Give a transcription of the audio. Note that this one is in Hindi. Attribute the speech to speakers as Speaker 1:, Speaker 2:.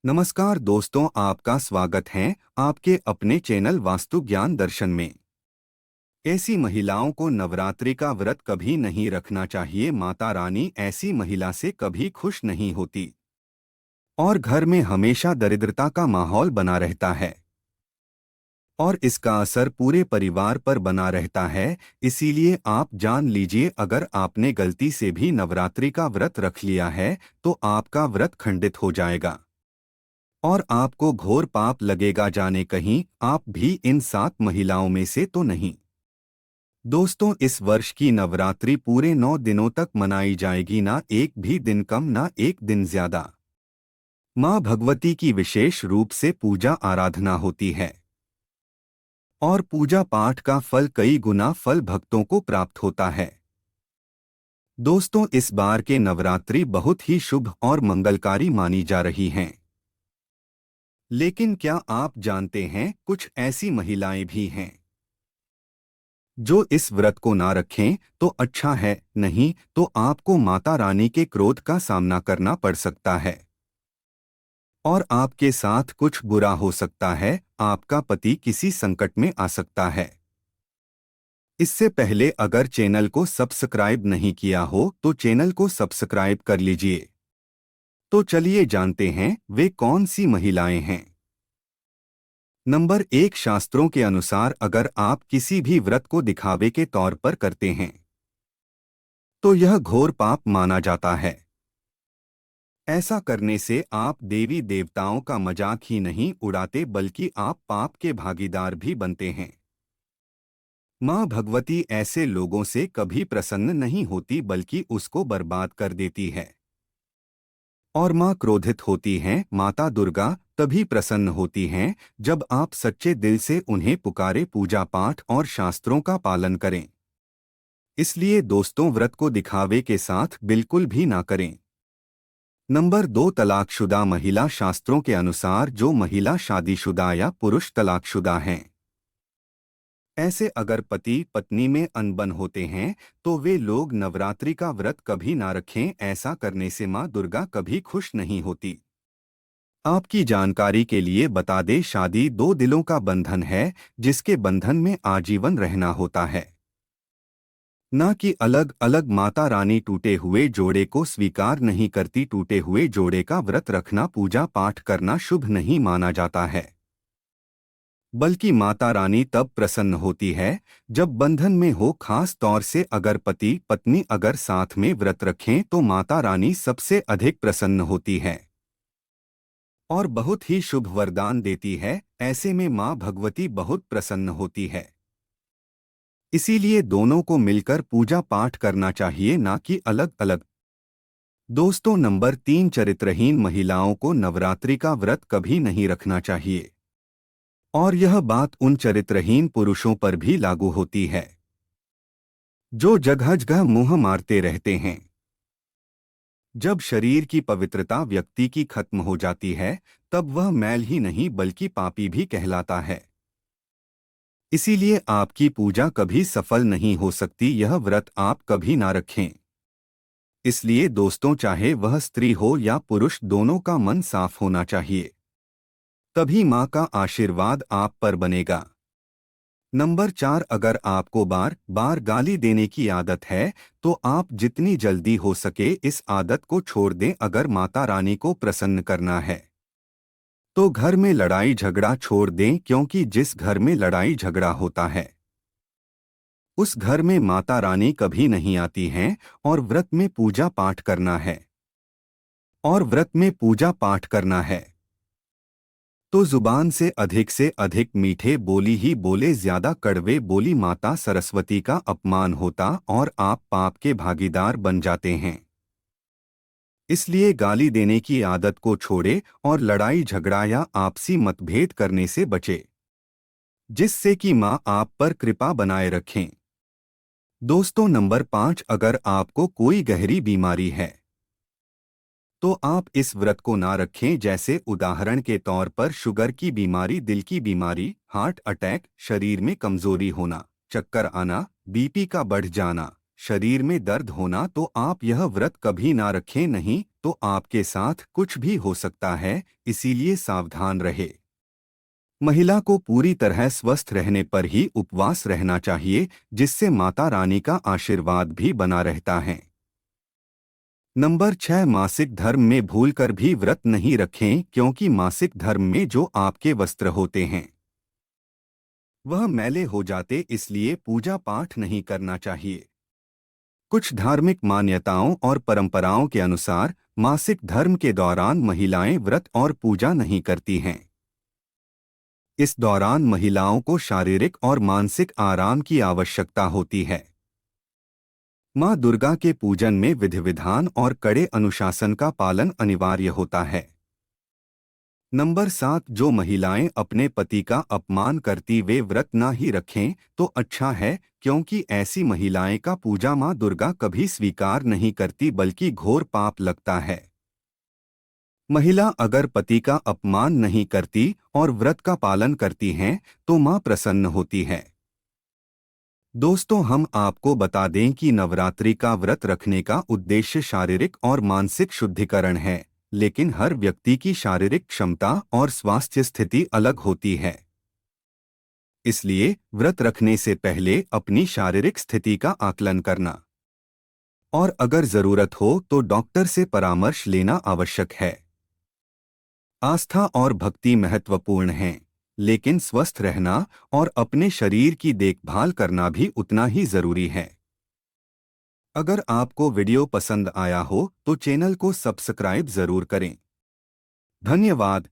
Speaker 1: नमस्कार दोस्तों, आपका स्वागत है आपके अपने चैनल वास्तु ज्ञान दर्शन में। ऐसी महिलाओं को नवरात्रि का व्रत कभी नहीं रखना चाहिए। माता रानी ऐसी महिला से कभी खुश नहीं होती और घर में हमेशा दरिद्रता का माहौल बना रहता है और इसका असर पूरे परिवार पर बना रहता है। इसीलिए आप जान लीजिए, अगर आपने गलती से भी नवरात्रि का व्रत रख लिया है तो आपका व्रत खंडित हो जाएगा और आपको घोर पाप लगेगा। जाने कहीं आप भी इन 7 महिलाओं में से तो नहीं। दोस्तों, इस वर्ष की नवरात्रि पूरे 9 दिनों तक मनाई जाएगी, ना एक भी दिन कम ना एक दिन ज्यादा। माँ भगवती की विशेष रूप से पूजा आराधना होती है और पूजा पाठ का फल कई गुना फल भक्तों को प्राप्त होता है। दोस्तों, इस बार के नवरात्रि बहुत ही शुभ और मंगलकारी मानी जा रही हैं। लेकिन क्या आप जानते हैं, कुछ ऐसी महिलाएं भी हैं जो इस व्रत को ना रखें तो अच्छा है, नहीं तो आपको माता रानी के क्रोध का सामना करना पड़ सकता है और आपके साथ कुछ बुरा हो सकता है। आपका पति किसी संकट में आ सकता है। इससे पहले अगर चैनल को सब्सक्राइब नहीं किया हो तो चैनल को सब्सक्राइब कर लीजिए। तो चलिए जानते हैं वे कौन सी महिलाएं हैं। नंबर 1, शास्त्रों के अनुसार अगर आप किसी भी व्रत को दिखावे के तौर पर करते हैं तो यह घोर पाप माना जाता है। ऐसा करने से आप देवी देवताओं का मजाक ही नहीं उड़ाते बल्कि आप पाप के भागीदार भी बनते हैं। माँ भगवती ऐसे लोगों से कभी प्रसन्न नहीं होती बल्कि उसको बर्बाद कर देती है और माँ क्रोधित होती हैं। माता दुर्गा तभी प्रसन्न होती हैं जब आप सच्चे दिल से उन्हें पुकारे, पूजा पाठ और शास्त्रों का पालन करें। इसलिए दोस्तों, व्रत को दिखावे के साथ बिल्कुल भी ना करें। नंबर 2, तलाकशुदा महिला। शास्त्रों के अनुसार जो महिला शादीशुदा या पुरुष तलाकशुदा हैं, ऐसे अगर पति पत्नी में अनबन होते हैं तो वे लोग नवरात्रि का व्रत कभी ना रखें। ऐसा करने से माँ दुर्गा कभी खुश नहीं होती। आपकी जानकारी के लिए बता दें, शादी 2 दिलों का बंधन है जिसके बंधन में आजीवन रहना होता है, न कि अलग अलग। माता रानी टूटे हुए जोड़े को स्वीकार नहीं करती। टूटे हुए जोड़े का व्रत रखना, पूजा पाठ करना शुभ नहीं माना जाता है, बल्कि माता रानी तब प्रसन्न होती है जब बंधन में हो। खास तौर से अगर पति पत्नी अगर साथ में व्रत रखें तो माता रानी सबसे अधिक प्रसन्न होती है और बहुत ही शुभ वरदान देती है। ऐसे में माँ भगवती बहुत प्रसन्न होती है। इसीलिए दोनों को मिलकर पूजा पाठ करना चाहिए, ना कि अलग अलग। दोस्तों, नंबर 3, चरित्रहीन महिलाओं को नवरात्रि का व्रत कभी नहीं रखना चाहिए और यह बात उन चरित्रहीन पुरुषों पर भी लागू होती है जो जगह जगह मुंह मारते रहते हैं। जब शरीर की पवित्रता व्यक्ति की खत्म हो जाती है तब वह मैल ही नहीं बल्कि पापी भी कहलाता है। इसीलिए आपकी पूजा कभी सफल नहीं हो सकती। यह व्रत आप कभी ना रखें। इसलिए दोस्तों, चाहे वह स्त्री हो या पुरुष, दोनों का मन साफ होना चाहिए, तभी माँ का आशीर्वाद आप पर बनेगा। नंबर 4, अगर आपको बार बार गाली देने की आदत है तो आप जितनी जल्दी हो सके इस आदत को छोड़ दें। अगर माता रानी को प्रसन्न करना है तो घर में लड़ाई झगड़ा छोड़ दें, क्योंकि जिस घर में लड़ाई झगड़ा होता है उस घर में माता रानी कभी नहीं आती हैं। और व्रत में पूजा पाठ करना है और व्रत में पूजा पाठ करना है तो जुबान से अधिक मीठे बोली ही बोले, ज्यादा कड़वे बोली माता सरस्वती का अपमान होता और आप पाप के भागीदार बन जाते हैं। इसलिए गाली देने की आदत को छोड़े और लड़ाई झगड़ा या आपसी मतभेद करने से बचे, जिससे कि माँ आप पर कृपा बनाए रखें। दोस्तों, नंबर 5, अगर आपको कोई गहरी बीमारी है तो आप इस व्रत को ना रखें। जैसे उदाहरण के तौर पर शुगर की बीमारी, दिल की बीमारी, हार्ट अटैक, शरीर में कमजोरी होना, चक्कर आना, बीपी का बढ़ जाना, शरीर में दर्द होना, तो आप यह व्रत कभी ना रखें। नहीं तो आपके साथ कुछ भी हो सकता है, इसीलिए सावधान रहे। महिला को पूरी तरह स्वस्थ रहने पर ही उपवास रहना चाहिए, जिससे माता रानी का आशीर्वाद भी बना रहता है। नंबर 6, मासिक धर्म में भूलकर भी व्रत नहीं रखें, क्योंकि मासिक धर्म में जो आपके वस्त्र होते हैं वह मैले हो जाते, इसलिए पूजा पाठ नहीं करना चाहिए। कुछ धार्मिक मान्यताओं और परंपराओं के अनुसार मासिक धर्म के दौरान महिलाएं व्रत और पूजा नहीं करती हैं। इस दौरान महिलाओं को शारीरिक और मानसिक आराम की आवश्यकता होती है। मां दुर्गा के पूजन में विधि विधान और कड़े अनुशासन का पालन अनिवार्य होता है। नंबर 7, जो महिलाएं अपने पति का अपमान करती वे व्रत ना ही रखें तो अच्छा है, क्योंकि ऐसी महिलाएं का पूजा मां दुर्गा कभी स्वीकार नहीं करती, बल्कि घोर पाप लगता है। महिला अगर पति का अपमान नहीं करती और व्रत का पालन करती हैं तो मां प्रसन्न होती है। दोस्तों, हम आपको बता दें कि नवरात्रि का व्रत रखने का उद्देश्य शारीरिक और मानसिक शुद्धिकरण है, लेकिन हर व्यक्ति की शारीरिक क्षमता और स्वास्थ्य स्थिति अलग होती है। इसलिए व्रत रखने से पहले अपनी शारीरिक स्थिति का आकलन करना और अगर जरूरत हो तो डॉक्टर से परामर्श लेना आवश्यक है। आस्था और भक्ति महत्वपूर्ण हैं, लेकिन स्वस्थ रहना और अपने शरीर की देखभाल करना भी उतना ही जरूरी है। अगर आपको वीडियो पसंद आया हो तो चैनल को सब्सक्राइब जरूर करें। धन्यवाद।